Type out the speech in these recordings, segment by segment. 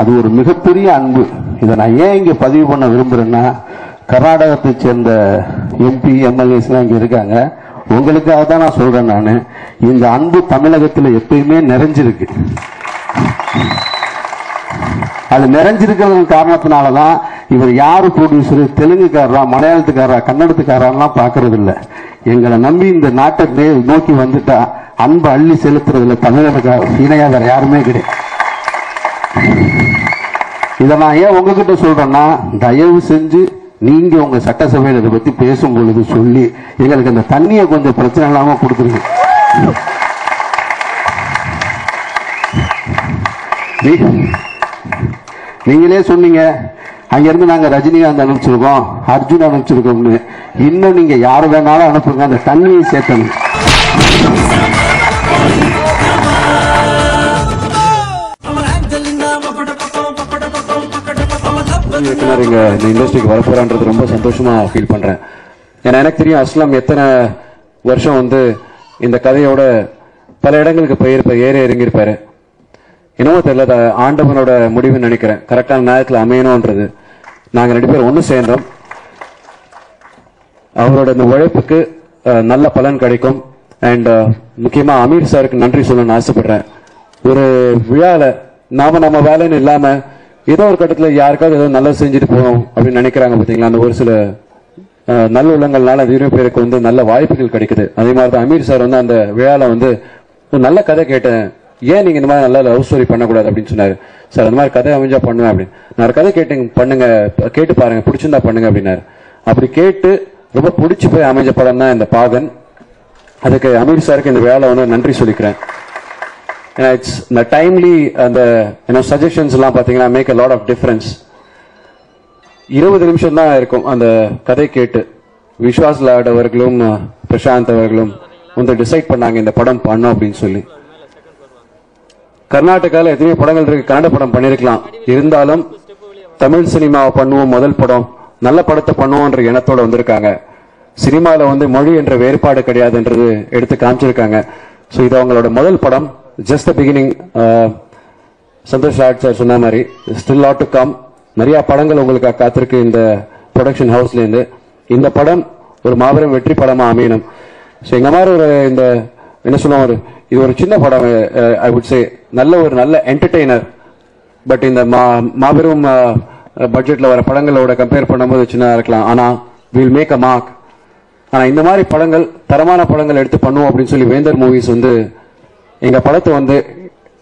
அது ஒரு மிகப்பெரிய அன்பு. இதை நான் ஏன் இங்க பதிவு பண்ண விரும்புறேன்னா, கர்நாடகத்தை சேர்ந்த எம்பி எம்எல்ஏஸ்லாம் இங்க இருக்காங்க. உங்களுக்காக தான் நான் சொல்றேன். நான் இந்த அன்பு தமிழகத்தில் எப்பயுமே நிறைஞ்சிருக்கு. அது நிறைஞ்சிருக்கிறது காரணத்தினாலதான் இவர் யாரு ப்ரொடியூசரு, தெலுங்குக்காரரா, மலையாளத்துக்காரரா, கன்னடத்துக்காரெல்லாம் பாக்குறது இல்ல. எங்களை நம்பி இந்த நாட்டை நோக்கி வந்துட்டா அன்பு அள்ளி செலுத்துறதுல தமிழக இணையா வேற யாருமே கிடையாது. இதை நான் ஏன் உங்ககிட்ட சொல்றேன்னா, தயவு செஞ்சு நீங்க உங்க சட்டசபையில் இதை பத்தி பேசும் பொழுது சொல்லி எங்களுக்கு அந்த தண்ணியை கொஞ்சம் பிரச்சனை இல்லாம கொடுத்துருங்க. நீங்களே சொன்னீங்க அங்கிருந்து நாங்க ரஜினிகாந்த் அனுப்பிச்சிருக்கோம், அர்ஜுன் அனுப்பிச்சிருக்கோம்னு. இன்னும் நீங்க யாரு வேணாலும் அனுப்புங்க, அந்த தண்ணியை சேர்த்தணும். இங்க இந்த இண்டஸ்ட்ரிக்கு வரப்போறான்றது ரொம்ப சந்தோஷமா ஃபீல் பண்றேன். ஏன்னா எனக்கு தெரியும் அஸ்லாம் எத்தனை வருஷம் இந்த கதையோட பல இடங்களுக்கு ஏறி இறங்கியிருப்பாரு. என்னவோ தெரியல, ஆண்டவனோட முடிவுன்னு நினைக்கிறேன். கரெக்டான நேரத்தில் அமையணும்ன்றது. நாங்கள் 2 பேரும் ஒன்று சேர்ந்தோம். அவரோட இந்த உழைப்புக்கு நல்ல பலன் கிடைக்கும். அண்ட் முக்கியமா அமீர் சாருக்கு நன்றி சொல்லணும்னு ஆசைப்படுறேன். ஒரு விழால நம்ம வேலைன்னு இல்லாம ஏதோ ஒரு கட்டத்தில் யாருக்காவது ஏதோ நல்லது செஞ்சுட்டு போகணும் அப்படின்னு நினைக்கிறாங்க பார்த்தீங்களா. அந்த ஒரு சில நல்ல உள்ளங்கள்னால நிறைய பேருக்கு நல்ல வாய்ப்புகள் கிடைக்குது. அதே மாதிரி தான் அமீர் சார் அந்த விழால ஒரு நல்ல கதை கேட்டேன், ஏன் நீங்க இந்த மாதிரி நல்ல லவ் ஸ்டோரி பண்ணக்கூடாது அப்படின்னு சொன்னாரு. சார் அந்த மாதிரி கதை அமைஞ்சா பண்ணுவேன் அப்படின்னு. நான் கதை பண்ணுங்க, கேட்டு பாருங்க, பிடிச்சிருந்தா பண்ணுங்க அப்படின்னாரு. அப்படி கேட்டு ரொம்ப பிடிச்சி போய் அமைஞ்ச படம் தான் இந்த பாகன். அதுக்கு அமீர் சாருக்கு இந்த வேலை நன்றி சொல்லிக்கிறேன். இந்த டைம்லி அந்த சஜஷன்ஸ் எல்லாம் பாத்தீங்கன்னா make a lot of difference. 20 நிமிஷம் தான் இருக்கும் அந்த கதை கேட்டு. விஸ்வாஸ் லாட் அவர்களும் பிரசாந்த் அவர்களும் டிசைட் பண்ணாங்க இந்த படம் பண்ணோம் அப்படின்னு சொல்லி. கர்நாடகாவில் எத்தனையோ படங்கள் இருக்கு, கன்னட படம் பண்ணிருக்கலாம். இருந்தாலும் தமிழ் சினிமாவை பண்ணுவோம், முதல் படம் நல்ல படத்தை பண்ணுவோம்ன்ற எண்ணத்தோட வந்திருக்காங்க. சினிமாவில் மொழி என்ற வேறுபாடு கிடையாதுன்றது எடுத்து காமிச்சிருக்காங்க. ஸோ இது அவங்களோட முதல் படம், just the beginning. Santhosh Raj sir சொன்ன மாதிரி ஸ்டில் லாட் டு கம். நிறைய படங்கள் உங்களுக்கு காத்திருக்கு இந்த ப்ரொடக்ஷன் ஹவுஸ்லேருந்து. இந்த படம் ஒரு மாபெரும் வெற்றி படமா அமையணும். ஸோ எங்க மாதிரி ஒரு இந்த என்ன சொல்லுவோம், இது ஒரு சின்ன படம், ஐ வுட் சே நல்ல என்டர்டெய்னர். பட் இந்த மாபெரும் பட்ஜெட்ல வர படங்களோட கம்பேர் பண்ணும்போது சின்னதா இருக்கலாம். ஆனா வில் மேக் அ மார்க். ஆனா இந்த மாதிரி படங்கள், தரமான படங்கள் எடுத்து பண்ணுவோம் அப்படின்னு சொல்லி வேந்தர் மூவிஸ் எங்க படத்தை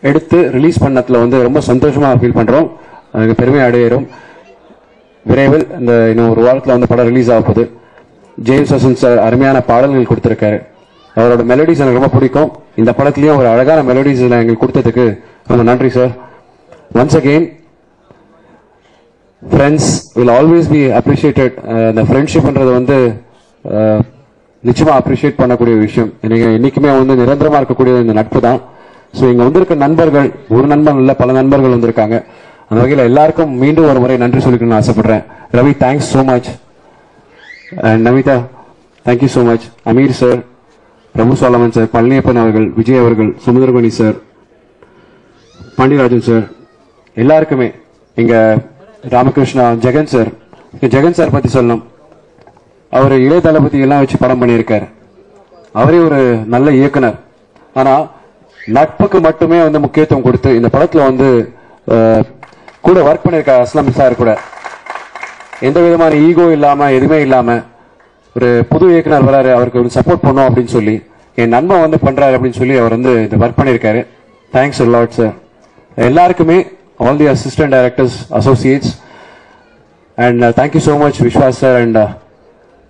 எடுத்து ரிலீஸ் பண்ணதுல ரொம்ப சந்தோஷமா ஃபீல் பண்றோம். அதுக்கு பெருமை அடையிறோம். விரைவில் இன்னும் ஒரு வாரத்தில் படம் ரிலீஸ் ஆக போகுது. ஜேம்ஸ் வசந்த் சார் அருமையான பாடல்கள் கொடுத்திருக்காரு. அவரோட மெலடிஸ் எனக்கு ரொம்ப பிடிக்கும். இந்த படத்துலயும் ஒரு அழகான மெலடிஸ் எங்களுக்கு கொடுத்ததுக்கு ரொம்ப நன்றி sir. Once again friends will always be appreciated. இந்த ஃப்ரெண்ட்ஷிப்ன்றது நிச்சயமா அப்ரிஷியேட் பண்ணக்கூடிய விஷயம். என்னைக்குமே நிரந்தரமா இருக்கக்கூடிய இந்த நட்பு தான். ஸோ இங்க வந்திருக்க நண்பர்கள், ஒரு நண்பன் இல்ல பல நண்பர்கள் வந்திருக்காங்க. அந்த வகையில் எல்லாருக்கும் மீண்டும் ஒரு முறை நன்றி சொல்லிக்கணும்னு ஆசைப்படுறேன். Ravi, thanks so much. And Namitha, thank you so much. Ameer sir, Prabhu Solomon sir, Palaniappan அவர்கள், விஜய் அவர்கள், சுமந்திரகணி சார், பாண்டியராஜன் சார், எல்லாருக்குமே. இங்க ராமகிருஷ்ணா, ஜெகன் சார் பத்தி சொல்லணும். அவர் இளைய தளபதி எல்லாம் வச்சு படம் பண்ணியிருக்காரு. அவரே ஒரு நல்ல இயக்குனர். ஆனா நட்புக்கு மட்டுமே முக்கியத்துவம் கொடுத்து இந்த படத்துல கூட ஒர்க் பண்ணியிருக்காரு. அஸ்லாம் சார் கூட எந்த விதமான ஈகோ இல்லாம, எதுவுமே இல்லாம, ஒரு புது இயக்குனர் வராரு, அவருக்கு சப்போர்ட் பண்ணும் அப்படின்னு சொல்லி, என் நண்பன் பண்றாரு அப்படின்னு சொல்லி அவர் இந்த ஒர்க் பண்ணியிருக்காரு. Thanks a lot sir. எல்லாருக்குமே, all the assistant directors, associates, and thank you so much Vishwas sir and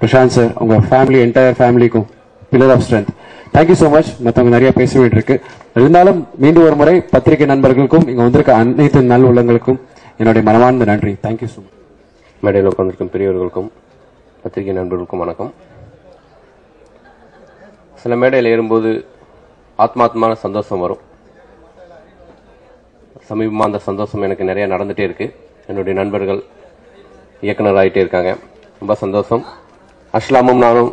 Prashanth sir, உங்க ஃபேமிலி, என்டையர் ஃபேமிலிக்கும் pillar of strength. Thank you so much. மற்றவங்க நிறைய பேச வேண்டியிருக்கு. இருந்தாலும் மீண்டும் ஒரு முறை பத்திரிகை நண்பர்களுக்கும் இங்க வந்திருக்க அனைத்து நல் உள்ளங்களுக்கும் என்னுடைய மனமார்ந்த நன்றி. Thank you so much. மேடையில் உட்கார்ந்திருக்கும் பெரியவர்களுக்கும் பத்திரிகை நண்பர்களுக்கும் வணக்கம். சில மேடையில் ஏறும்போது ஆத்மாத்மான சந்தோஷம் வரும். சமீபமாக அந்த சந்தோஷம் எனக்கு நிறைய நடந்துட்டே இருக்கு. என்னுடைய நண்பர்கள் இயக்குனர் ஆகிட்டே இருக்காங்க, ரொம்ப சந்தோஷம். அஸ்லாமும் நானும்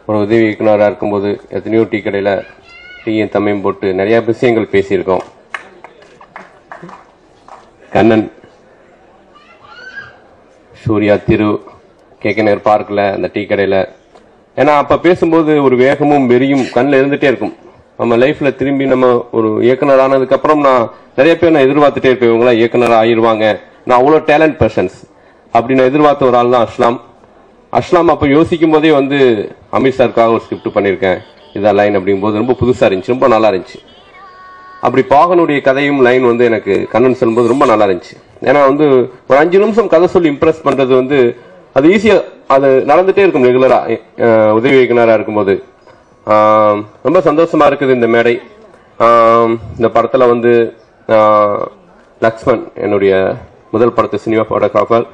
ஒரு உதவி இயக்குனராக இருக்கும்போது எத்தனையோ டீ கடையில் டீயும் தம்மையும் போட்டு நிறைய விஷயங்கள் பேசியிருக்கோம். கண்ணன், சூர்யா, திரு, கேகேநகர் பார்க்கில் அந்த டீ கடையில். ஏன்னா அப்போ பேசும்போது ஒரு வேகமும் வெறியும் கண்ணில் இருந்துகிட்டே இருக்கும். நம்ம லைஃப்ல திரும்பி நம்ம ஒரு இயக்குனர் ஆனதுக்கப்புறம் நான் நிறைய பேர் நான் எதிர்பார்த்துட்டே இருப்பேன், இவங்களாம் இயக்குனர் ஆயிடுவாங்க, நான் அவ்வளோ டேலண்ட் பர்சன்ஸ் அப்படி நான் எதிர்பார்த்த ஒரு ஆள் தான் அஸ்லாம். அப்போ யோசிக்கும் போதே வந்து அமீர் சாருக்காக ஒரு ஸ்கிரிப்ட் பண்ணியிருக்கேன், இதான் லைன் அப்படிங்கும்போது ரொம்ப புதுசாக இருந்துச்சு, ரொம்ப நல்லா இருந்துச்சு. அப்படி பாகனுடைய கதையும் லைன் வந்து எனக்கு கண்ணன் சொல்லும்போது ரொம்ப நல்லா இருந்துச்சு. ஏன்னா வந்து ஒரு 5 நிமிஷம் கதை சொல்லி இம்ப்ரெஸ் பண்றது வந்து அது ஈஸியா அது நடந்துட்டே இருக்கும் ரெகுலரா உதவி இயக்குனராக இருக்கும்போது. ரொம்ப சந்தோஷமா இருக்குது இந்த மேடை. இந்த படத்துல வந்து லக்ஷ்மன் என்னுடைய முதல் படத்து சினிமா போட்டோகிராஃபர்.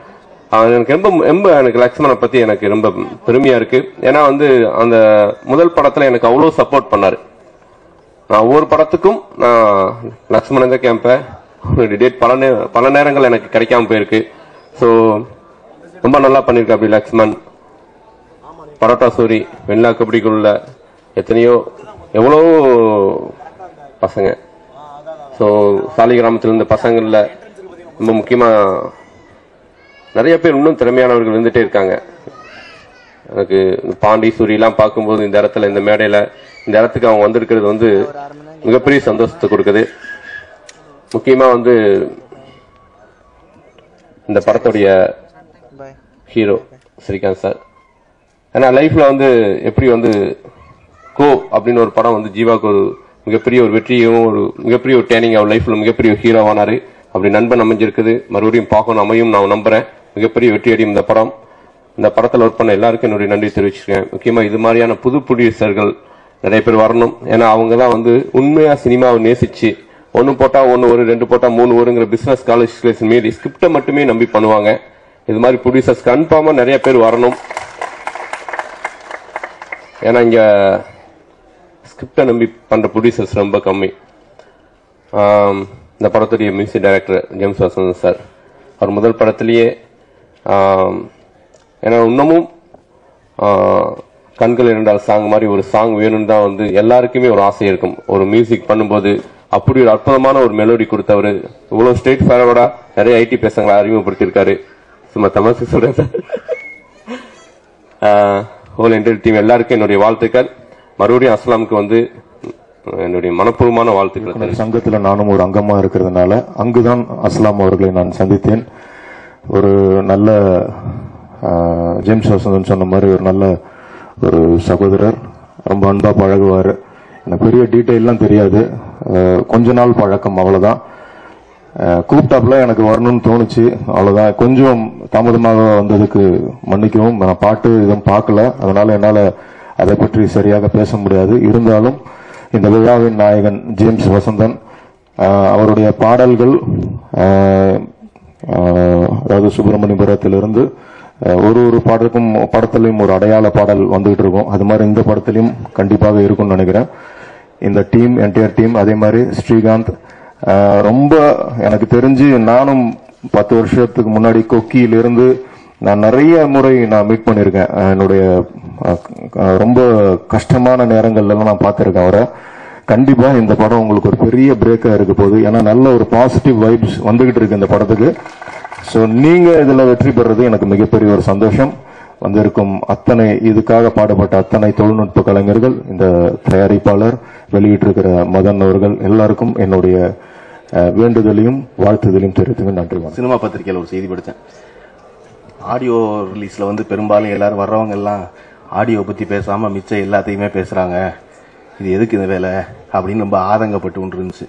எனக்கு ரொம்ப எனக்கு லக்ஷ்மனை பத்தி எனக்கு ரொம்ப பெருமையா இருக்கு. ஏன்னா வந்து அந்த முதல் படத்துல எனக்கு அவ்வளவு சப்போர்ட் பண்ணாரு. நான் ஒவ்வொரு படத்துக்கும் நான் லக்ஷ்மணன் தான் கேட்பேன். டேட் பல நேரங்கள் எனக்கு கிடைக்காம போயிருக்கு. ஸோ ரொம்ப நல்லா பண்ணிருக்க. அப்படி லக்ஷ்மன், பரோட்டா சூரி, வெண்ணா கபடிக்குள்ள எவ்வளோ பசங்க. ஸோ சாலி கிராமத்தில் இருந்த பசங்கள்ல ரொம்ப முக்கியமா நிறைய பேர் இன்னும் திறமையானவர்கள் இருந்துட்டே இருக்காங்க. எனக்கு பாண்டி சூரியெல்லாம் பார்க்கும்போது இந்த இடத்துல இந்த மேடையில இந்த இடத்துக்கு அவங்க வந்திருக்கிறது வந்து மிகப்பெரிய சந்தோஷத்தை கொடுக்குது. முக்கியமா வந்து இந்த படத்துடைய ஹீரோ ஸ்ரீகாந்த் சார். ஏன்னா லைஃப்ல வந்து எப்படி வந்து கோ அப்படின்னு ஒரு படம் வந்து ஜீவாக்கு ஒரு மிகப்பெரிய ஒரு வெற்றியும் ஒரு மிகப்பெரிய ஒரு டேர்னிங் அவர் லைஃப்ல மிகப்பெரிய ஹீரோவானாரு. அப்படி நண்பன் அமைஞ்சிருக்குது. மறுபடியும் பார்க்கணும் அமையும் நான் நம்புறேன். மிகப்பெரிய வெற்றி அடையும் இந்த படம். இந்த படத்தில் ஒர்க் பண்ண எல்லாருக்கும் என்னுடைய நன்றி தெரிவிச்சிருக்கேன். முக்கியமா இது மாதிரியான புது ப்ரொடியூசர்கள் நிறைய பேர் வரணும். ஏன்னா அவங்க தான் வந்து உண்மையா சினிமாவை நேசிச்சு 1 போட்டா 1 வரும், 2 போட்டா 3 வருங்கிற பிசினஸ் கால்குலேஷன் மீறி ஸ்கிரிப்டை மட்டுமே நம்பி பண்ணுவாங்க. இது மாதிரி ப்ரொடியூசர்ஸ் கன்ஃபார்மா நிறைய பேர் வரணும். ஏன்னா இங்க ஸ்கிரிப்டை நம்பி பண்ற ப்ரொடியூசர்ஸ் ரொம்ப கம்மி. இந்த படத்துடைய music director James Vasanthan sir, அவர் முதல் படத்திலேயே ஏன்னா இன்னமும் கண்கள் இரண்டால் சாங் மாதிரி ஒரு சாங் வேணும்னு தான் வந்து எல்லாருக்குமே ஒரு ஆசை இருக்கும். ஒரு மியூசிக் பண்ணும்போது அப்படி ஒரு அற்புதமான ஒரு மெலோடி கொடுத்தவர். இவ்வளவு ஸ்ட்ரெயிட் ஃபார்வர்டா நிறைய ஐடி பேசங்களை அறிமுகப்படுத்தியிருக்காரு. சும்மா தமாசு சொல்றேன் சார். ஹோல் என்டையர் டீம் எல்லாருக்கும் என்னுடைய வாழ்த்துக்கள். மறுபடியும் அஸ்லாமுக்கு வந்து என்னுடைய மனப்பூர்வமான வாழ்த்துக்கள். சங்கத்தில் நானும் ஒரு அங்கமா இருக்கிறதுனால அங்குதான் அஸ்லாம் அவர்களை நான் சந்தித்தேன். ஒரு நல்ல ஜேம்ஸ் வசந்தன் சொன்ன மாதிரி ஒரு நல்ல ஒரு சகோதரர், ரொம்ப அன்பா பழகுவார். எனக்கு பெரிய டீட்டெயிலாம் தெரியாது, கொஞ்ச நாள் பழக்கம் அவ்வளவுதான். கூப்பிட்டாப்புல எனக்கு வரணும்னு தோணுச்சு, அவ்வளவுதான். கொஞ்சம் தாமதமாக வந்ததுக்கு மன்னிக்கவும். நான் பாட்டு இதுவும் பார்க்கல, அதனால என்னால அதை பற்றி சரியாக பேச முடியாது. இருந்தாலும் இந்த விழாவின் நாயகன் ஜேம்ஸ் வசந்தன் அவருடைய பாடல்கள் அதாவது சுப்பிரமணியபுரத்திலிருந்து ஒரு படத்திலையும் ஒரு அடையாள பாடல் வந்துகிட்டு இருக்கும். அது மாதிரி இந்த படத்திலையும் கண்டிப்பாக இருக்கும்னு நினைக்கிறேன். இந்த டீம் என்டையர் டீம், அதே மாதிரி ஸ்ரீகாந்த் ரொம்ப எனக்கு தெரிஞ்சு நானும் 10 வருஷத்துக்கு முன்னாடி கொக்கியிலிருந்து நான் நிறைய முறை நான் மீட் பண்ணியிருக்கேன். என்னுடைய ரொம்ப கஷ்டமான நேரங்கள்லாம் நான் பார்த்திருக்கேன் அவரை. கண்டிப்பா இந்த படம் உங்களுக்கு ஒரு பெரிய பிரேக்கா இருக்க போகுது. ஏன்னா நல்ல ஒரு பாசிட்டிவ் வைப்ஸ் வந்துகிட்டு இருக்கு இந்த படத்துக்கு. ஸோ நீங்க இதுல வெற்றி பெறது எனக்கு மிகப்பெரிய ஒரு சந்தோஷம். வந்திருக்கும் அத்தனை இதுக்காக பாடுபட்ட அத்தனை தொழில்நுட்ப கலைஞர்கள், இந்த தயாரிப்பாளர், வெளியிட்டிருக்கிற மதன் அவர்கள் எல்லாருக்கும் என்னுடைய வேண்டுதலையும் வாழ்த்துதலையும் தெரிவித்துங்க. நன்றி. சினிமா பத்திரிகையில் ஒரு செய்தி படித்தேன். ஆடியோ ரிலீஸ்ல வந்து பெரும்பாலும் எல்லாரும் வர்றவங்க எல்லாம் ஆடியோ பத்தி பேசாம மிச்சம் எல்லாத்தையுமே பேசுறாங்க. இது எதுக்கு இந்த வேலை அப்படின்னு ரொம்ப ஆதங்கப்பட்டு ஒன்று இருந்துச்சு.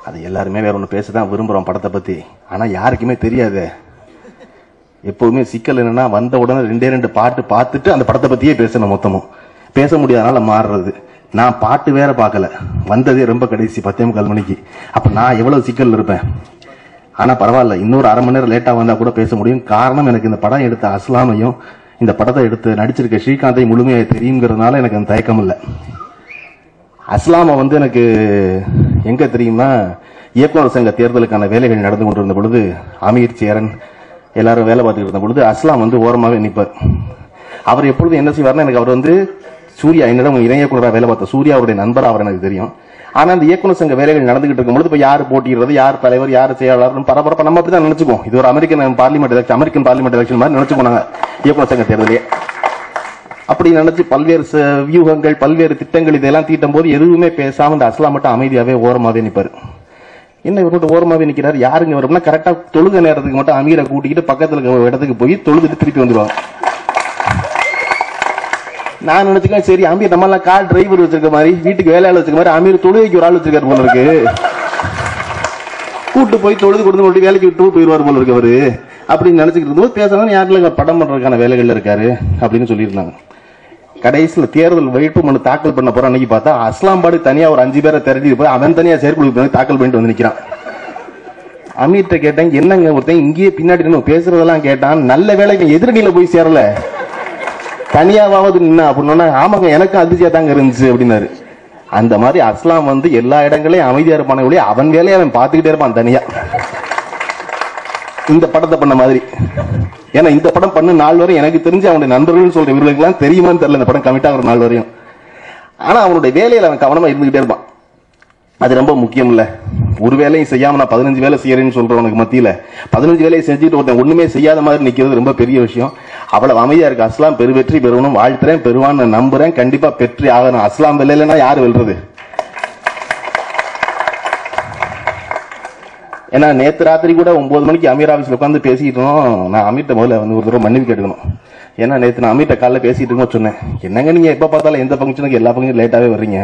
அது எல்லாருமே வேற ஒன்று பேசதான் விரும்புறோம் படத்தை பத்தி. ஆனா யாருக்குமே தெரியாது. எப்போதுமே சிக்கல் என்னன்னா வந்த உடனே 2 பாட்டு பார்த்துட்டு அந்த படத்தை பத்தியே பேசணும். மொத்தமும் பேச முடியாதனால மாறுறது. நான் பாட்டு வேற பார்க்கல, வந்ததே ரொம்ப கடைசி 10:45 மணிக்கு. அப்ப நான் எவ்வளவு சிக்கல் இருப்பேன். ஆனா பரவாயில்ல, இன்னொரு அரை மணி நேரம் லேட்டா வந்தா கூட பேச முடியும். காரணம் எனக்கு இந்த படம் எடுத்த அஸ்லாமையும் இந்த படத்தை எடுத்து நடிச்சிருக்க ஸ்ரீகாந்தை முழுமையாக தெரியுங்கிறதுனால எனக்கு அந்த தயக்கம் இல்லை. அஸ்லாம வந்து எனக்கு எங்க தெரியுமா, இயக்குநர் சங்க தேர்தலுக்கான வேலைகள் நடந்து கொண்டிருந்த பொழுது அமீர் சேரன் எல்லாரும் வேலை பார்த்துட்டு இருந்த பொழுது அஸ்லாம் வந்து ஓரமாவே நிற்பார். அவர் எப்பொழுது என்ன செய்வார்னா, எனக்கு அவர் வந்து சூர்யா என்னிடம் இணை இயக்குநராக வேலை பார்த்த சூர்யா அவருடைய நண்பர், அவர் எனக்கு தெரியும். ஆனா அந்த இயக்குனர் சங்க வேலைகள் நடந்துகிட்டு இருக்கும்போது இப்ப யார் போட்டிடுறது, யார் தலைவர், யார் செயலாளர் பரபரப்பா நம்ம அப்படிதான் நினைச்சுக்கோம். இது ஒரு அமெரிக்கன் பார்லிமெண்ட் எலெக்ஷன் மாதிரி நினைச்சுக்கோ நாங்க இயக்குனர் சங்க தேர்தலே. அப்படி நினைச்சு பல்வேறு வியூகங்கள், பல்வேறு திட்டங்கள் இதெல்லாம் தீட்டும் போது எதுவுமே பேசாம இந்த அஸ்லாம் மட்டும் அமைதியாவே ஓரமாவே நிப்பாரு. என்ன இவர் மட்டும் ஓரமாவே நிக்கிறாரு, யாருங்க வரும்னா கரெக்டா தொழுக நேரத்துக்கு மட்டும் அமீரை கூட்டிக்கிட்டு பக்கத்துல இடத்துக்கு போய் தொழுதுட்டு திருப்பி வந்துருவாங்க. நான் நினைச்சுக்கேன் சரி அமீர் நம்ம எல்லாம் கார் டிரைவர் வச்சிருக்க மாதிரி, வீட்டுக்கு வேலையாளர் வச்சிருக்க மாதிரி அமீர் தொழுகைக்கு ஒரு ஆள் வச்சிருக்காரு போல இருக்கு, கூட்டு போய் தொழுது கொடுத்து வேலைக்கு விட்டு போயிருவார் போல இருக்கு அவரு அப்படின்னு நினைச்சுக்கிட்டு இருக்கும்போது பேசுறவங்க யாருல படம் பண்றதுக்கான வேலைகள்ல இருக்காரு அப்படின்னு சொல்லியிருந்தாங்க. கடைசியில் தேர்தல் வேட்புமனு தாக்கல் பண்ண போற அன்னைக்கு பார்த்தா அஸ்லாம்பாடு தனியா ஒரு 5 பேரை திரட்டி போய் அவன் தனியா செயற்குழு தாக்கல் பண்ணிட்டு வந்து நிக்கிறான். அமீர்கிட்ட கேட்டேன் என்னங்க ஒருத்தன் இங்கேயே பின்னாடி பேசுறதெல்லாம் கேட்டான், நல்ல வேலை எதிரணியில போய் சேரல தனியாவது நின்னா அப்படின்னா ஆமாங்க எனக்கும் அதிர்ச்சியா தாங்க இருந்துச்சு அப்படின்னாரு. அந்த மாதிரி அஸ்லாம் வந்து எல்லா இடங்களையும் அமைதியா இருப்பான ஒழிய அவன் வேலையை அவன் பார்த்துக்கிட்டே இருப்பான் தனியா. இந்த படத்தை பண்ண மாதிரி, ஏன்னா இந்த படம் பண்ண நாள் வரையும் எனக்கு தெரிஞ்சு அவனுடைய நண்பர்கள் சொல்ற இவர்களுக்கு எல்லாம் தெரியுமான்னு தெரியல இந்த படம் கமிட் ஆகிற நாள் வரையும். ஆனா அவனுடைய வேலையில அவன் கவனமா இருந்துகிட்டே இருப்பான். அது ரொம்ப முக்கியம் இல்ல. ஒரு வேலையும் செய்யாம நான் 15 வேலை செய்யறேன்னு சொல்றவனுக்கு மத்தியில 15 வேலையை செஞ்சுட்டு ஒருத்தன் ஒண்ணுமே செய்யாத மாதிரி நிக்கிறது ரொம்ப பெரிய விஷயம். அவ்வளவு அமைதியா இருக்கு. அஸ்லாம் பெருவெற்றி பெறணும், வாழ்த்துறேன், பெறுவான்னு நம்புறேன். கண்டிப்பா பெற்றி ஆகணும். அஸ்லாம் வெல்லைன்னா யாரு வெல்றது? ஏன்னா நேத்து ராத்திரி கூட 9 மணிக்கு அமீர் ஆபீஸ்ல உட்காந்து பேசிக்கிட்டோம். நான் அமீர்ட்ட முதல்ல வந்து ஒரு தடவை மன்னிப்பு கேட்டுக்கணும். ஏன்னா நேத்து நான் அமீர்ட்ட காலைல பேசிட்டு இருக்கோம் சொன்னேன், என்னங்க நீங்க எப்ப பார்த்தாலும் எந்த ஃபங்க்ஷனுக்கு எல்லா ஃபங்க்ஷனும் லேட்டாவே வர்றீங்க,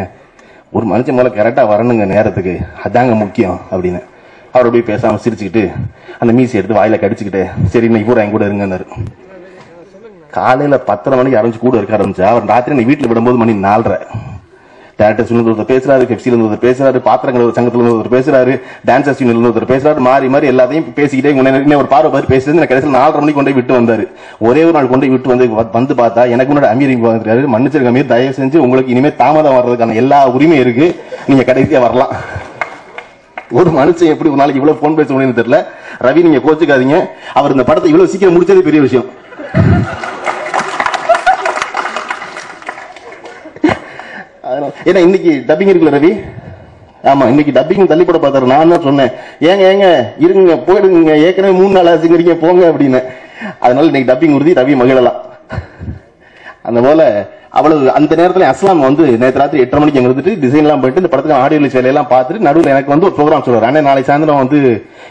ஒரு மனுஷன் முதல்ல கரெக்டா வரணுங்க நேரத்துக்கு, அதாங்க முக்கியம் அப்படின்னு. அவர் அப்படியே பேசாம சிரிச்சுக்கிட்டு அந்த மீசி எடுத்து வாயில கடிச்சுக்கிட்டு சரி இன்னைக்கு பூரா என் கூட இருங்கன்னாரு. காலையில 10:30 மணிக்கு ஆரம்பிச்சு கூட இருக்க ஆரம்பிச்சா அவர் ராத்திரி நீ வீட்டுல விடும்போது மணி 4:30. டேரக்டர்ஸ் ஒருத்தர் பேசுறாரு, பெப்சில ஒருத்தர் பேசுறாரு, பாத்திரங்கள் சங்கத்துல ஒருத்தர் பேசுறாரு, டான்சர்ஸ் யூனியன்ல ஒருத்தர் பேசுறாரு, மாறி மாறி எல்லாத்தையும் பேசிக்கிட்டே ஒரு பார்வை பார்த்து பேசுறது. கடைசியில் 4:30 மணிக்கு கொண்டு விட்டு வந்தாரு. ஒரே ஒரு நாள் கொண்டு விட்டு வந்து பார்த்தா எனக்கு முன்னாடி அமீர் வந்துருக்காரு. மன்னிச்சிருக்க அமீர், தயவு செஞ்சு உங்களுக்கு இனிமே தாமதம் வர்றதுக்கான எல்லா உரிமையும் இருக்கு, நீங்க கடைசியா வரலாம். ஒரு மனுஷன் எப்படி ஒரு நாளைக்கு இவ்வளவு போன் பேச முடியும்னு தெரியல. ரவி நீங்க கோச்சுக்காதீங்க, அவர் இந்த படத்தை இவ்வளவு சீக்கிரம் முடிச்சதே பெரிய விஷயம். ஏன்னா இன்னைக்கு டப்பிங் இருக்குல்ல ரவி, ஆமா இன்னைக்கு டப்பிங் தள்ளிப்பட பார்த்தாரு. நான் தான் சொன்னேன் ஏங்க இருங்க போயிடுங்க, ஏற்கனவே 3 நாள் ஆச்சுங்கிறீங்க போங்க அப்படின்னு. அதனால இன்னைக்கு டப்பிங் உறுதி, ரவி மகிழலாம். அந்த போல அவ்வளவு அந்த நேரத்தில் அஸ்லாம் வந்து நேற்று ராத்திரி 8:30 மணிக்கு எங்க இருந்துட்டு டிசைன் எல்லாம் போயிட்டு இந்த படத்துக்கு ஆடியோ ரிலீஸ் வேலையெல்லாம் பார்த்துட்டு நடுவில் எனக்கு வந்து ஒரு ப்ரோக்ராம் சொல்றாரு, அண்ணே நாளைக்கு சாயந்தரம் வந்து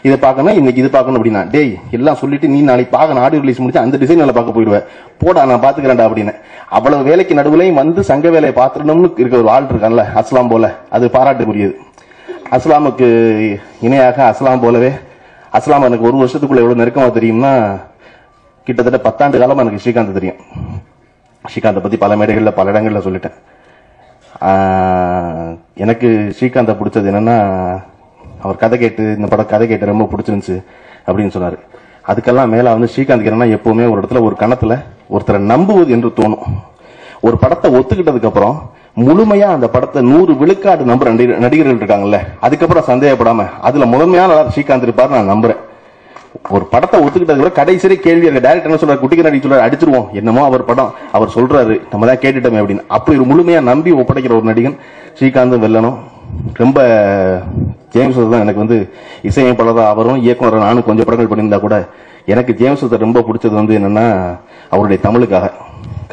இதை பார்க்கணும், இன்னைக்கு இது பார்க்கணும் அப்படின்னா. டேய் எல்லாம் சொல்லிட்டு நீ நாளைக்கு பார்க்கணும், ஆடியோ ரிலீஸ் முடிச்சு அந்த டிசைன் வேலை பார்க்க போயிடுவேன், போடா நான் பாத்துக்கிறேன்டா அப்படின்னு. அவ்வளவு வேலைக்கு நடுவுலையும் வந்து சங்க வேலையை பார்த்துடணும்னு இருக்க ஒரு ஆள் இருக்கான்ல அஸ்லாம் போல, அது பாராட்டுக்குரியது. அஸ்லாமுக்கு இணையாக அஸ்லாம் போலவே அஸ்லாம் எனக்கு 1 வருஷத்துக்குள்ள எவ்வளவு நெருக்கமா தெரியும்னா கிட்டத்தட்ட 10 ஆண்டு காலமா எனக்கு ஸ்ரீகாந்த் தெரியும். ஸ்ரீகாந்தை பத்தி பல மேடைகள்ல பல இடங்கள்ல சொல்லிட்டேன். எனக்கு ஸ்ரீகாந்தை பிடிச்சது என்னன்னா அவர் கதை கேட்டு இந்த படம் கதை கேட்டு ரொம்ப பிடிச்சிருந்துச்சு அப்படின்னு சொன்னாரு. அதுக்கெல்லாம் மேல வந்து ஸ்ரீகாந்த் என்னன்னா எப்பவுமே ஒரு இடத்துல ஒரு கணத்துல ஒருத்தரை நம்புவது என்று தோணும். ஒரு படத்தை ஒத்துக்கிட்டதுக்கு அப்புறம் முழுமையா அந்த படத்தை 100 விழுக்காடு நம்புற நடிகர்கள் இருக்காங்கல்ல, அதுக்கப்புறம் சந்தேகப்படாம அதுல முதன்மையான ஸ்ரீகாந்த் இருப்பாரு நான் நம்புறேன். ஒரு படத்தை ஒத்துக்கிட்டது கடைசி கேள்வி இருக்கு, டைரக்டர் என்ன சொல்றாரு, குட்டிக்கு நடிக்க சொல்றாரு, அடிச்சிருவோம் என்னமோ அவர் படம் அவர் சொல்றாரு நம்ம தான் கேட்டுட்டோமே அப்படின்னு. அப்படி ஒரு முழுமையா நம்பி ஒப்படைக்கிற ஒரு நடிகன் ஸ்ரீகாந்தும் வெல்லணும். ரொம்ப ஜேம்ஸ் தான் எனக்கு வந்து இசையமைப்பாளராக அவரும் இயக்குனர் நானும் கொஞ்சம் படங்கள் பண்ணியிருந்தா கூட எனக்கு ஜேம்ஸ் ரொம்ப பிடிச்சது வந்து என்னன்னா அவருடைய தமிழுக்காக.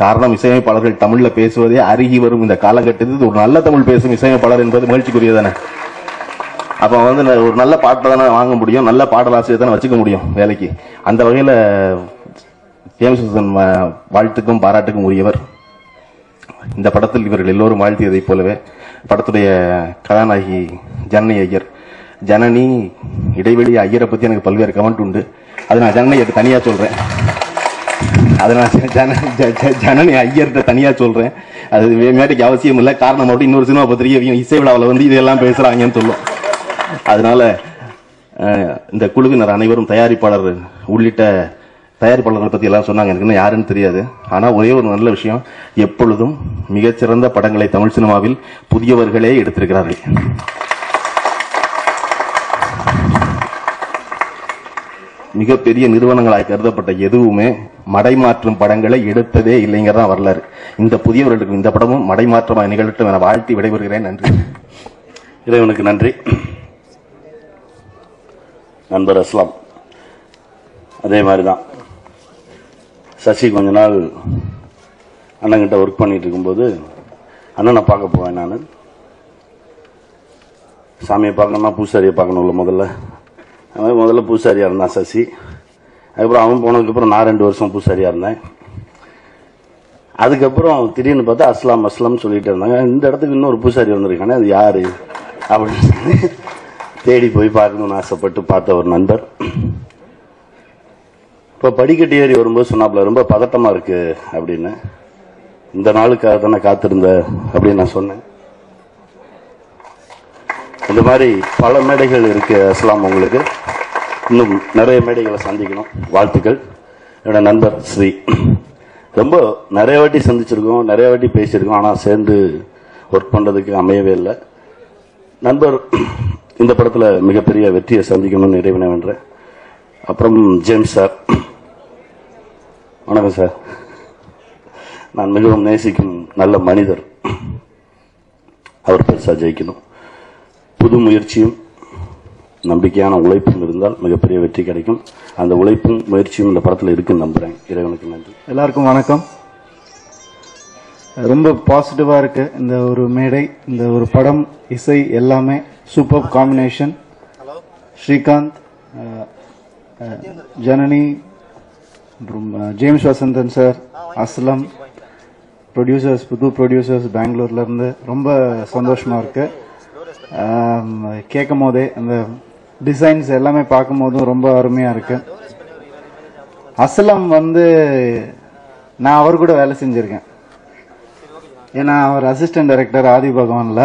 காரணம் இசையமைப்பாளர்கள் தமிழ்ல பேசுவதே அருகி வரும் இந்த காலகட்டத்தில் ஒரு நல்ல தமிழ் பேசும் இசையமைப்பாளர் என்பது மகிழ்ச்சிக்குரியதானே. அப்ப வந்து ஒரு நல்ல பாட்டை தானே வாங்க முடியும், நல்ல பாடலாசிரியர் தானே வச்சுக்க முடியும் வேலைக்கு. அந்த வகையில ஜேம்ஸ் வாழ்த்துக்கும் பாராட்டுக்கும் உரியவர். இந்த படத்தில் இவர்கள் எல்லோரும் வாழ்த்தியதை போலவே படத்துடைய கதாநாயகி ஜனனி ஐயர், ஜனனி இடைவெளி ஐயரை பத்தி எனக்கு பல்வேறு கமெண்ட் உண்டு, அது நான் ஜனனி தனியா சொல்றேன். ஜனனி ஐயர்கிட்ட தனியா சொல்றேன், அது மேடைக்கு அவசியம் இல்லை. காரணம் அப்படி இன்னொரு சினிமா பத்திரிகை இசை விழாவில் வந்து இதெல்லாம் பேசுறாங்கன்னு சொல்லும். அதனால இந்த குழுவினர் அனைவரும் தயாரிப்பாளர் உள்ளிட்ட தயாரிப்பாளர்களை பத்தி எல்லாம் சொன்னாங்க, எனக்கு இன்னும் யாருன்னு தெரியாது. ஆனா ஒரே ஒரு நல்ல விஷயம், எப்பொழுதும் மிகச்சிறந்த படங்களை தமிழ் சினிமாவில் புதியவர்களே எடுத்திருக்கிறார்கள். மிகப்பெரிய நிறுவனங்களாய் கருதப்பட்ட எதுவுமே மடைமாற்றும் படங்களை எடுத்ததே இல்லைங்கிறதான் வரலாறு. இந்த புதியவர்களுக்கு இந்த படமும் மடைமாற்றமாக நிகழட்டும் என வாழ்த்தி விடைபெறுகிறேன். நன்றி. இறைவனுக்கு நன்றி. நண்பர் அஸ்லாம் அதே மாதிரி தான். சசி கொஞ்ச நாள் அண்ணங்கிட்ட ஒர்க் பண்ணிட்டு இருக்கும்போது அண்ணனை பார்க்க போவேன். நான் சாமியை பார்க்கணும்னா பூசாரியை பார்க்கணும்ல முதல்ல பூசாரியாக இருந்தான் சசி. அதுக்கப்புறம் அவன் போனதுக்கப்புறம் நான் 2 வருஷம் பூசாரியாக இருந்தேன். அதுக்கப்புறம் திடீர்னு பார்த்தா அஸ்லாம் சொல்லிட்டு இருந்தாங்க. இந்த இடத்துக்கு இன்னொரு பூசாரி வந்திருக்கானே, அது யாரு அப்படின்னு சொல்லி தேடி போய் பார்க்கணும்னு ஆசைப்பட்டு பார்த்த ஒரு நண்பர். இப்போ படிக்கட்டு ஏறி வரும்போது சொன்னாப்புல ரொம்ப பதட்டமா இருக்கு அப்படின்னு. இந்த நாளுக்காக தானே காத்திருந்த அப்படின்னு நான் சொன்னேன். இந்த மாதிரி பல மேடைகள் இருக்கு அஸ்லாம். உங்களுக்கு இன்னும் நிறைய மேடைகளை சந்திக்கணும். வாழ்த்துக்கள். என்னோட நண்பர் ஸ்ரீ ரொம்ப நிறைய வாட்டி சந்திச்சிருக்கோம், நிறைய வாட்டி பேசியிருக்கோம். ஆனால் சேர்ந்து ஒர்க் பண்ணுறதுக்கு அமையவே இல்லை. நண்பர் இந்த படத்தில் மிகப்பெரிய வெற்றியை சந்திக்கணும்னு இறைவனை வேண்டுறேன். அப்புறம் ஜேம்ஸ் சார், வணக்கம் சார். நான் மிகவும் நேசிக்கும் நல்ல மனிதர். அவர் பெருசாக ஜெயிக்கணும். புது முயற்சியும் நம்பிக்கையான உழைப்பும் இருந்தால் மிகப்பெரிய வெற்றி கிடைக்கும். அந்த உழைப்பும் முயற்சியும் இந்த படத்தில் இருக்குன்னு நம்புறேன். இறைவனுக்கு நன்றி. எல்லாருக்கும் வணக்கம். ரொம்ப பாசிட்டிவா இருக்கு இந்த ஒரு மேடை, இந்த ஒரு படம், இசை எல்லாமே super combination. Srikanth, Janani, James Vasanthan sir, Aslam, producers, புது ப்ரொடியூசர்ஸ் பெங்களூர்ல இருந்து ரொம்ப சந்தோஷமா இருக்கு. கேட்கும் போதே அந்த டிசைன்ஸ் எல்லாமே பார்க்கும் போதும் ரொம்ப அருமையா இருக்கு. அஸ்லம் நான் அவர் கூட வேலை செஞ்சிருக்கேன். ஏன்னா அவர் அசிஸ்டன்ட் டைரக்டர் ஆதி பகவான்ல.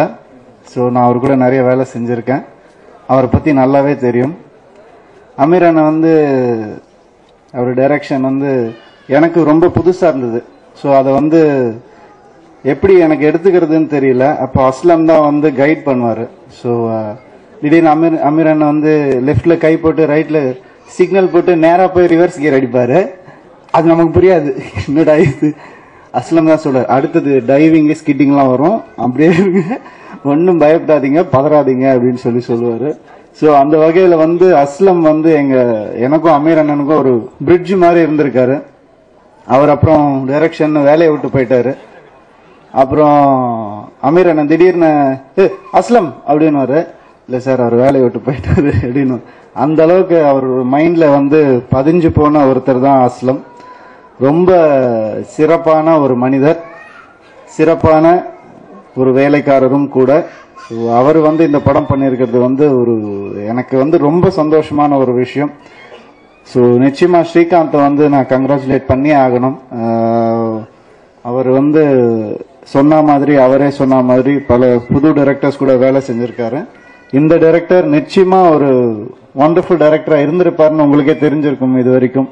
ஸோ நான் அவர் கூட நிறைய வேலை செஞ்சிருக்கேன். அவரை பத்தி நல்லாவே தெரியும். அமீர் அண்ணன் அவர் டைரக்ஷன் எனக்கு ரொம்ப புதுசா இருந்தது. ஸோ அதை எப்படி எனக்கு எடுத்துக்கிறதுன்னு தெரியல. அப்போ அஸ்லம் தான் கைட் பண்ணுவாரு. ஸோ திடீர்னு அமீர் அண்ணன் லெஃப்ட்ல கை போட்டு ரைட்ல சிக்னல் போட்டு நேரா போய் ரிவர்ஸ் கியர் அடிப்பாரு. அது நமக்கு புரியாது, என்னடா இது. அஸ்லம் தான் சொல்றாரு, அடுத்தது டைவிங் ஸ்கிட்டிங்லாம் வரும், அப்படியே ஒன்னும் பயப்படாதீங்க, பதறாதீங்க அப்படின்னு சொல்லுவாரு. ஸோ அந்த வகையில அஸ்லம் எனக்கும் அமீர் அண்ணனுக்கும் ஒரு பிரிட்ஜ் மாதிரி இருந்திருக்காரு. அவர் அப்புறம் டைரக்ஷன் வேலையை விட்டு போயிட்டாரு. அப்புறம் அமீர் அண்ணன் திடீர்னு அஸ்லம் அப்படின்னு, இல்ல சார் அவர் வேலையை விட்டு போயிட்டாரு அப்படின்னு. அந்த அளவுக்கு அவர் மைண்ட்ல பதிஞ்சு போன ஒருத்தர் தான் அஸ்லம். ரொம்ப சிறப்பான ஒரு மனிதர், சிறப்பான ஒரு வேலைக்காரரும் கூட. அவர் இந்த படம் பண்ணியிருக்கிறது ஒரு எனக்கு ரொம்ப சந்தோஷமான ஒரு விஷயம். ஸோ நிச்சயமா ஸ்ரீகாந்தை நான் கங்க்ராச்சுலேட் பண்ணி ஆகணும். அவர் அவரே சொன்ன மாதிரி பல புது டைரக்டர்ஸ் கூட வேலை செஞ்சிருக்காரு. இந்த டைரக்டர் நிச்சயமா ஒரு வண்டர்ஃபுல் டைரக்டரா இருந்திருப்பாருன்னு உங்களுக்கே தெரிஞ்சிருக்கும் இது வரைக்கும்.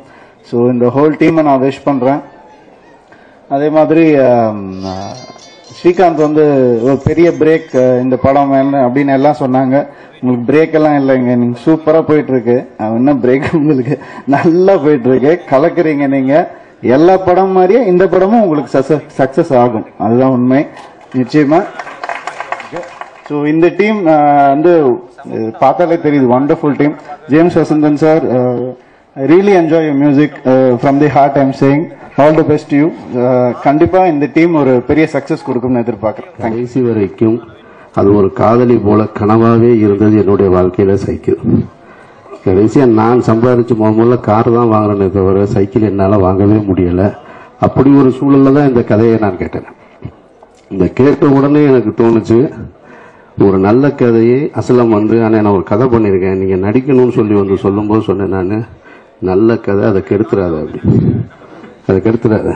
ஸோ இந்த ஹோல் டீமை நான் விஷ் பண்றேன். அதே மாதிரி ஸ்ரீகாந்த் ஒரு பெரிய பிரேக் இந்த படம் அப்படின்னு எல்லாம் சொன்னாங்க. உங்களுக்கு பிரேக் எல்லாம் இல்லைங்க, நீங்க சூப்பரா போயிட்டு இருக்கு. என்ன பிரேக், உங்களுக்கு நல்லா போயிட்டு இருக்கு, கலக்குறீங்க நீங்க. எல்லா படம் மாதிரியே இந்த படமும் உங்களுக்கு சக்சஸ் ஆகும், அதுதான் உண்மை, நிச்சயமா. ஸோ இந்த டீம் பார்த்தாலே தெரியுது, wonderful team. James Vasanthan sir, I really enjoy your music from the heart. I'm saying all the best to you. கண்டிப்பா இந்த டீம் ஒரு பெரிய சக்சஸ் கொடுக்கும்னு எதிர்பார்க்கிறேன். கடைசி வரைக்கும் அது ஒரு காதலி போல கனவாவே இருந்தது என்னுடைய வாழ்க்கையில சைக்கிள். கடைசியா நான் சம்பாதிச்சு முதல்ல கார் தான் வாங்குறேனே தவிர சைக்கிள் என்னால வாங்கவே முடியல. அப்படி ஒரு சூழல்ல தான் இந்த கதையை நான் கேட்டேன். இந்த கேட்ட உடனே எனக்கு தோணுச்சு, ஒரு நல்ல கதையை அஸ்லம் ஆனால் நான் ஒரு கதை பண்ணியிருக்கேன், நீங்க நடிக்கணும்னு சொல்லி சொல்லும்போது சொன்னேன், நான் நல்ல கதை அதை கெடுத்துறாத, அப்படி அதை கெடுத்துறாத,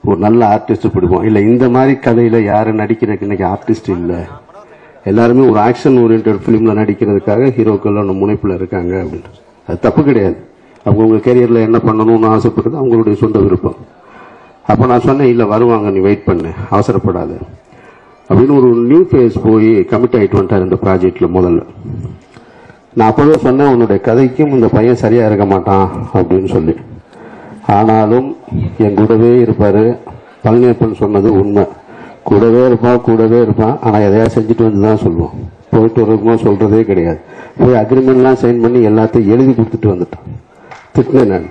ஒரு நல்ல ஆர்டிஸ்ட் பிடிப்போம். இல்லை இந்த மாதிரி கதையில யாரு நடிக்கிறதுக்கு இன்னைக்கு ஆர்டிஸ்ட் இல்லை, எல்லாருமே ஒரு ஆக்ஷன் ஓரியன்ட் பிலிம்ல நடிக்கிறதுக்காக ஹீரோக்கள் முனைப்புல இருக்காங்க அப்படின்னு. அது தப்பு கிடையாது, அவங்கவுங்க கேரியர்ல என்ன பண்ணணும்னு ஆசைப்படுறது அவங்களுடைய சொந்த விருப்பம். அப்ப நான் சொன்னேன், இல்லை வருவாங்க, நீ வெயிட் பண்ணு, அவசரப்படாத அப்படின்னு. ஒரு நியூ ஃபேஸ் போய் கமிட் ஆயிட்டு வந்துட்டார் இந்த ப்ராஜெக்ட்ல. முதல்ல நான் அப்பவே சொன்னேன், உன்னுடைய கதைக்கும் இந்த பையன் சரியா இருக்க மாட்டான் அப்படின்னு சொல்லி. ஆனாலும் என் கூடவே இருப்பாரு. பழனியப்பன் சொன்னது உண்மை, கூடவே இருப்பான். ஆனால் எதையா செஞ்சுட்டு வந்து தான் சொல்லுவோம். போயிட்டு வரக்குமோ சொல்றதே கிடையாது. போய் அக்ரிமெண்ட்லாம் சைன் பண்ணி எல்லாத்தையும் எழுதி கொடுத்துட்டு வந்துட்டான். திட்டினேன் நான்,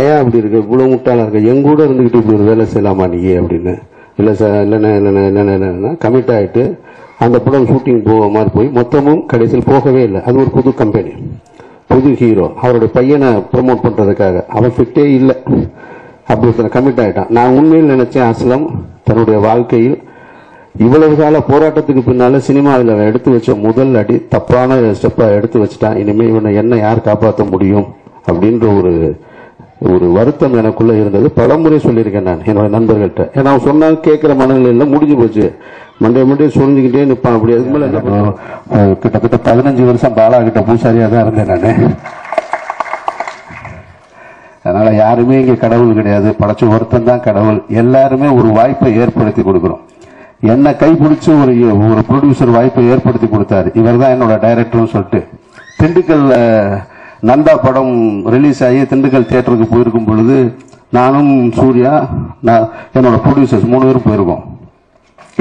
ஏன் அப்படி இருக்கு, இவ்வளவு முட்டாளா இருக்க, எங்க கூட இருந்துகிட்டு இப்படி ஒரு வேலை செய்யலாமா நீ அப்படின்னு. இல்லை சார், இல்லைன்னா கமிட் ஆகிட்டு அந்த படம் ஷூட்டிங் போக மாதிரி போய் மொத்தமும் கடைசியில் போகவே இல்லை. அது ஒரு புது கம்பெனி, புது ஹீரோ, அவருடைய பையனை ப்ரமோட் பண்ணுறதுக்காக அவன் ஃபிட்டே இல்லை. அப்படி ஒருத்தனை கமிட் ஆகிட்டான். நான் உண்மையில் நினைச்சேன் அஸ்லம் தன்னுடைய வாழ்க்கையில் இவ்வளவு கால போராட்டத்துக்கு பின்னால சினிமாவில் அவன் எடுத்து வச்ச முதல் அடி தப்பான ஸ்டெப்பை எடுத்து வச்சுட்டான். இனிமேல் இவனை என்ன யார் காப்பாற்ற முடியும் அப்படின்ற ஒரு வருத்தம் எனக்குள்ள இருந்தது. பலமுறை சொல்லியிருக்கேன் நான் என்னோட நண்பர்கள்ட்ட. ஏன்னா அவன் சொன்னா கேட்கிற மனநிலையில் முடிஞ்சு போச்சு. மண்டே சொல்லிக்கிட்டே நிற்பான். அப்படி அதுக்கு மேலே என்ன பண்ணுவோம், கிட்டத்தட்ட 15 வருஷம் பாலா கிட்ட பூசாரியாக தான் இருந்தேன் நான். அதனால யாருமே இங்கே கடவுள் கிடையாது, படைச்ச ஒருத்தன் தான் கடவுள். எல்லாருமே ஒரு வாய்ப்பை ஏற்படுத்தி கொடுக்குறோம். என்ன கைப்பிடிச்சு ஒரு ப்ரொடியூசர் வாய்ப்பை ஏற்படுத்தி கொடுத்தாரு. இவர் தான் என்னோட டைரக்டர்னு சொல்லிட்டு திண்டுக்கல் நந்தா படம் ரிலீஸ் ஆகி திண்டுக்கல் தியேட்டருக்கு போயிருக்கும் பொழுது நானும் சூர்யா என்னோட ப்ரொடியூசர்ஸ் 3 பேரும் போயிருக்கோம்.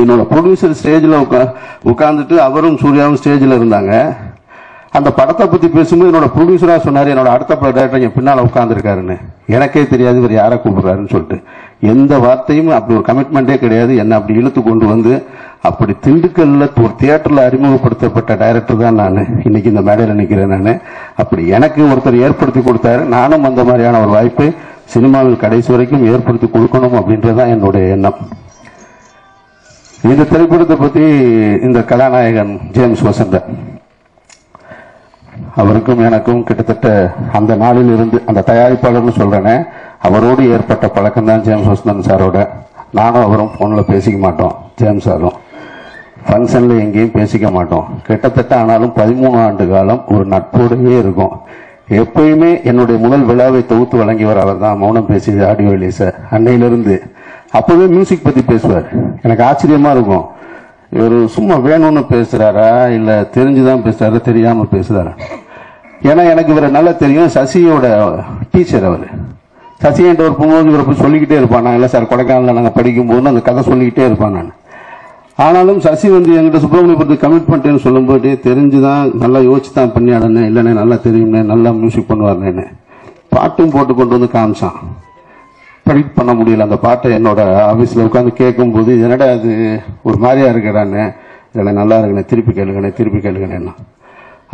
என்னோட ப்ரொடியூசர் ஸ்டேஜில் உட்காந்துட்டு அவரும் சூர்யாவும் ஸ்டேஜில் இருந்தாங்க. அந்த படத்தை பற்றி பேசும்போது என்னோட ப்ரொடியூசராக சொன்னார், என்னோட அடுத்த பட டைரக்டர் என் பின்னால் உட்காந்துருக்காருன்னு. எனக்கே தெரியாது இவர் யாரை கூப்பிடுறாருன்னு சொல்லிட்டு. எந்த வார்த்தையும் அப்படி ஒரு கமிட்மெண்ட்டே கிடையாது. என்னை அப்படி இழுத்து கொண்டு வந்து அப்படி திண்டுக்கல்ல ஒரு தியேட்டரில் அறிமுகப்படுத்தப்பட்ட டைரக்டர் தான் நான் இன்னைக்கு இந்த மேடையில் நிற்கிறேன். நான் அப்படி எனக்கு ஒருத்தர் ஏற்படுத்தி கொடுத்தாரு. நானும் அந்த மாதிரியான ஒரு வாய்ப்பை சினிமாவில் கடைசி வரைக்கும் ஏற்படுத்தி கொடுக்கணும் அப்படின்றதான் என்னுடைய எண்ணம். இந்த திரைப்படத்தை பற்றி இந்த கதாநாயகன் ஜேம்ஸ் வசந்தன், அவருக்கும் எனக்கும் கிட்டத்தட்ட அந்த நாளில் இருந்து அந்த தயாரிப்பாளர்னு சொல்றேனே அவரோடு ஏற்பட்ட பழக்கம் தான் ஜேம்ஸ் வசந்தன் சாரோட. நானும் அவரும் போனில் பேசிக்க மாட்டோம். ஜேம்ஸ் சாரும் ஃபங்க்ஷனில் எங்கேயும் பேசிக்க மாட்டோம். கிட்டத்தட்ட ஆனாலும் 13 ஆண்டு காலம் ஒரு நட்போடையே இருக்கும். எப்பயுமே என்னுடைய முதல் விழாவை தொகுத்து வழங்கியவர் அவர் தான். மௌனம் பேசியது ஆடியோ ரிலீஸ அன்னையிலிருந்து. அப்பவே மியூசிக் பத்தி பேசுவார். எனக்கு ஆச்சரியமா இருக்கும், இவர் சும்மா வேணும்னு பேசுறாரா இல்ல தெரிஞ்சுதான் பேசுறாரா தெரியாம பேசுறாரா. ஏன்னா எனக்கு இவரை நல்லா தெரியும். சசியோட டீச்சர் அவர். சசி என்ற ஒரு போகும்போது இவரை போய் சொல்லிக்கிட்டே இருப்பான். நான் இல்லை சார் கொடைக்கானல நாங்கள் படிக்கும்போது அந்த கதை சொல்லிக்கிட்டே இருப்பான் நான். ஆனாலும் சசி வந்து எங்கிட்ட சுப்பிரமணியபுரத்துக்கு கமிட் பண்ணிட்டேன்னு சொல்லும்போது தெரிஞ்சுதான் நல்லா யோசிச்சு தான் பண்ணி ஆடனே. இல்லைண்ணே நல்லா தெரியும்னே, நல்லா மியூசிக் பண்ணுவார்னேன்னு பாட்டும் போட்டு கொண்டு வந்து காமிச்சான். ப்ரெடிக்ட் பண்ண முடியல அந்த பாட்டை. என்னோட ஆஃபீஸில் உட்காந்து கேட்கும்போது என்னடா அது ஒரு மாதிரியா இருக்கிறான்னு, இல்லை நல்லா இருக்குண்ணே திருப்பி கேளுங்கண்ணேன்னா.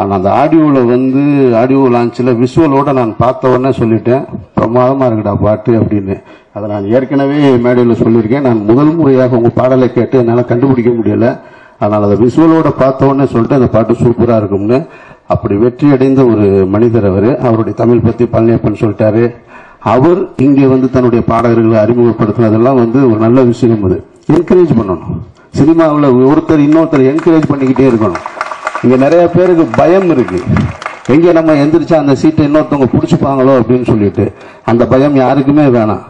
ஆனால் அந்த ஆடியோவில் வந்து ஆடியோ லான்ச்சில் விஷுவலோட நான் பார்த்த உடனே சொல்லிட்டேன், பிரமாதமாக இருக்குடா பாட்டு அப்படின்னு. அதை நான் ஏற்கனவே மேடையில் சொல்லியிருக்கேன். நான் முதல் முறையாக உங்கள் பாடலை கேட்டு என்னால் கண்டுபிடிக்க முடியலை. அதனால் அதை விஷுவலோட பார்த்த உடனே சொல்லிட்டு அந்த பாட்டு சூப்பராக இருக்கும்னு. அப்படி வெற்றி அடைந்த ஒரு மனிதர் அவர். அவருடைய தமிழ் பற்றி பழனியப்பன் சொல்லிட்டாரு. அவர் இங்கே வந்து தன்னுடைய பாடகர்களை அறிமுகப்படுத்தினதெல்லாம் வந்து ஒரு நல்ல விஷயம். அது என்கரேஜ் பண்ணணும். சினிமாவில் ஒருத்தர் இன்னொருத்தர் என்கரேஜ் பண்ணிக்கிட்டே இருக்கணும். இங்க நிறைய பேருக்கு பயம் இருக்கு, எங்க நம்ம எந்திரிச்சா அந்த சீட்டை இன்னொருத்தவங்க பிடிச்சிப்பாங்களோ அப்படின்னு சொல்லிட்டு. அந்த பயம் யாருக்குமே வேணாம்.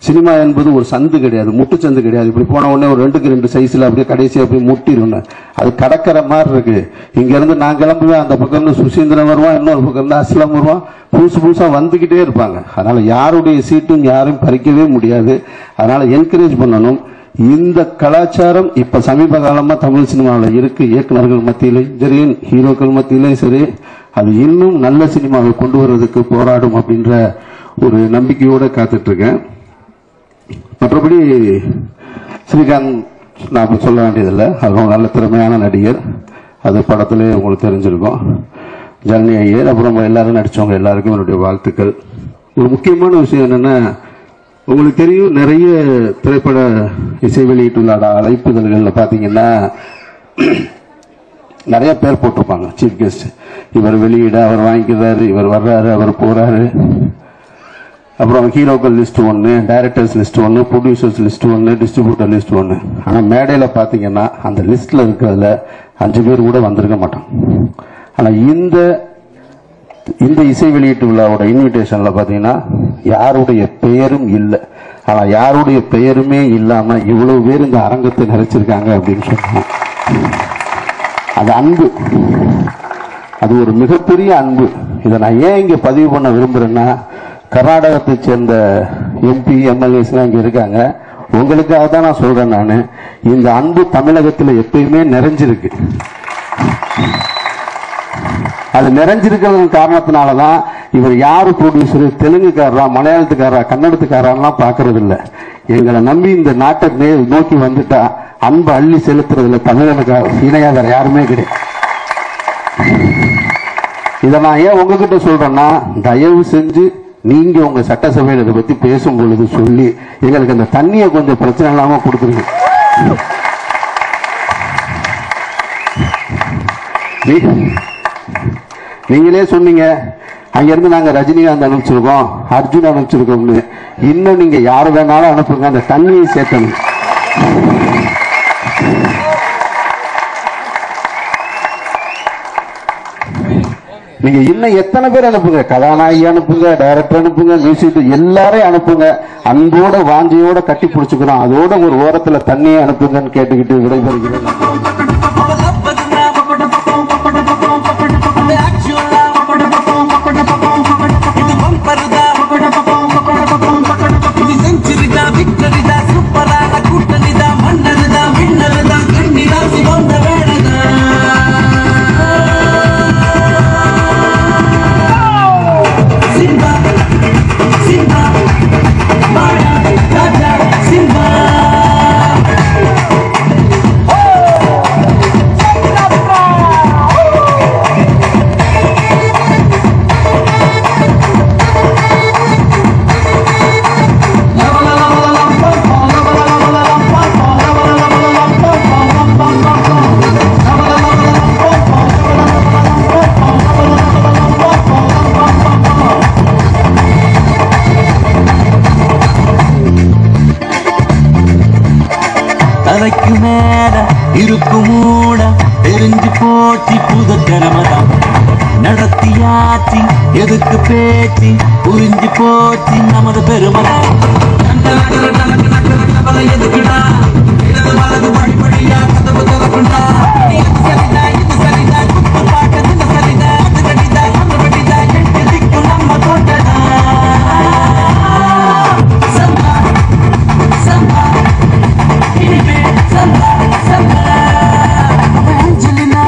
சினிமா என்பது ஒரு சந்து கிடையாது, முட்டுச்சந்து கிடையாது. இப்படி போன உடனே ஒரு 2க்கு 2 சைஸ்ல அப்படியே கடைசியா அப்படியே முட்டிடும். அது கடக்கிற மாதிரி இருக்கு. இங்க இருந்து நான் கிளம்புவேன், அந்த பக்கம் இருந்து சுசீந்திரன் வருவான், இன்னொரு பக்கம் இருந்து அஸ்லாம் வருவான், புதுசா வந்துகிட்டே இருப்பாங்க. அதனால யாருடைய சீட்டும் யாரும் பறிக்கவே முடியாது. அதனால என்கரேஜ் பண்ணணும். இந்த கலாச்சாரம் இப்ப சமீப காலமா தமிழ் சினிமாவில் இருக்கு. இயக்குநர்கள் மத்தியிலையும் சரி, ஹீரோக்கள் மத்தியிலையும் சரி, அது இன்னும் நல்ல சினிமாவை கொண்டு வர்றதுக்கு போராடும் அப்படின்ற ஒரு நம்பிக்கையோட காத்துட்டு இருக்கேன். மற்றபடி ஸ்ரீகாந்த் நான் சொல்ல வேண்டியதில்லை, அவர் நல்ல திறமையான நடிகர். அது படத்திலே உங்களுக்கு தெரிஞ்சிருக்கும். ஜனனி ஐயர், அப்புறம் எல்லாரும் நடிச்சவங்க எல்லாருக்கும் என்னுடைய வாழ்த்துக்கள். ஒரு முக்கியமான விஷயம் என்னன்னா, உங்களுக்கு தெரியும் நிறைய திரைப்பட இசை வெளியீட்டுள்ள அழைப்புதல்களில் பார்த்தீங்கன்னா நிறைய பேர் போட்டிருப்பாங்க சீஃப் கெஸ்ட். இவர் வெளியிட, அவர் வாங்கிக்கிறாரு, இவர் வர்றாரு, அவர் போறாரு. அப்புறம் ஹீரோக்கள் list 1, directors list 1, producers list 1, distributor list 1. ஆனால் மேடையில் பார்த்தீங்கன்னா அந்த லிஸ்ட்ல இருக்கிறதுல 5 பேர் கூட வந்திருக்க மாட்டோம். ஆனால் இந்த இசை வெளியீட்டு விழாவோட இன்விடேஷன்ல பாத்தீங்கன்னா யாருடைய பெயரும் இல்லை. ஆனா யாருடைய பெயருமே இல்லாம இவ்வளவு பேர் இந்த அரங்கத்தை நிறைச்சிருக்காங்க அப்படின்னு சொன்னாங்க. அது அன்பு, அது ஒரு மிகப்பெரிய அன்பு. இதை நான் ஏன் இங்க பதிவு பண்ண விரும்புறேன்னா, கர்நாடகத்தை சேர்ந்த எம்பி எம்எல்ஏஸ் எல்லாம் இங்க இருக்காங்க. உங்களுக்காக தான் நான் சொல்றேன். நான் இந்த அன்பு தமிழகத்தில் எப்பயுமே நிறைஞ்சிருக்கு. அது நிறைஞ்சிருக்கிறது காரணத்தினாலதான் இவர் யாரு ப்ரொடியூசரு, தெலுங்குக்காரரா, மலையாளத்துக்காரரா, கன்னடத்துக்காரெல்லாம் பாக்குறது இல்ல. எங்களை நம்பி இந்த நாட்டை நோக்கி வந்துட்டா அன்பு அள்ளி செலுத்துறதுல தமிழனுக்கு இணையா வேற யாருமே கிடையாது. இதை நான் ஏன் உங்ககிட்ட சொல்றேன்னா, தயவு செஞ்சு நீங்க உங்க சட்டசபையில் இதை பத்தி பேசும் பொழுது சொல்லி எங்களுக்கு அந்த தண்ணியை கொஞ்சம் பிரச்சனை இல்லாம கொடுத்துருங்க. நீங்களே சொன்னீங்க அங்கிருந்து நாங்க ரஜினிகாந்த் அனுப்பிச்சிருக்கோம், அர்ஜுன் அனுப்பிச்சிருக்கோம்னு. இன்னும் நீங்க யாரு வேணாலும் அனுப்புங்க, அந்த தண்ணியை சேர்த்தணும். நீங்க இன்னும் எத்தனை பேர் அனுப்புங்க, கதாநாயகி அனுப்புங்க, டைரக்டர் அனுப்புங்க, மியூசிக் எல்லாரையும் அனுப்புங்க. அன்போட வாஞ்சியோட கட்டி பிடிச்சுக்கிறோம். அதோட ஒரு ஓரத்துல தண்ணியை அனுப்புங்கன்னு கேட்டுக்கிட்டு விடைபெறுகிறேன். தலைக்கு மேல இருக்குமூட தெரிஞ்சு போச்சு புதுக்கிழமைதான் நடத்தியாச்சு எதுக்கு பேச்சு புரிஞ்சு போச்சு நமது பெருமதான் எதுக்குடா இடது வலது படிப்படியா கதவு திறக்குண்டா சரிதா இது சரிதா குத்து பாட்டது சரிதா அது கட்டிதா அந்த கட்டிதா எட்டு திக்கு நம்ம தோட்டதா சம்பா சம்பா இனிமே சம்பா சம்பா அஞ்சலினா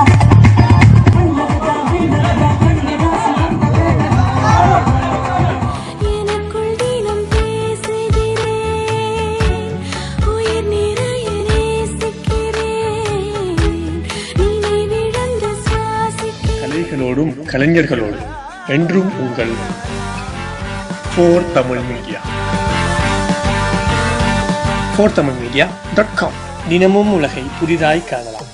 எனக்குள் தினம் பேசுகிறேன், உயிர் நிறைய நேசிக்கிறேன், நினைவிழந்து சுவாசிக்கிறேன். கலைகளோடும் கலைஞர்களோடும் என்றும் உங்கள் 4 தமிழ் மீடியா. 4tamilmedia.com. தினமும் உலகை புதிதாய் காணலாம்.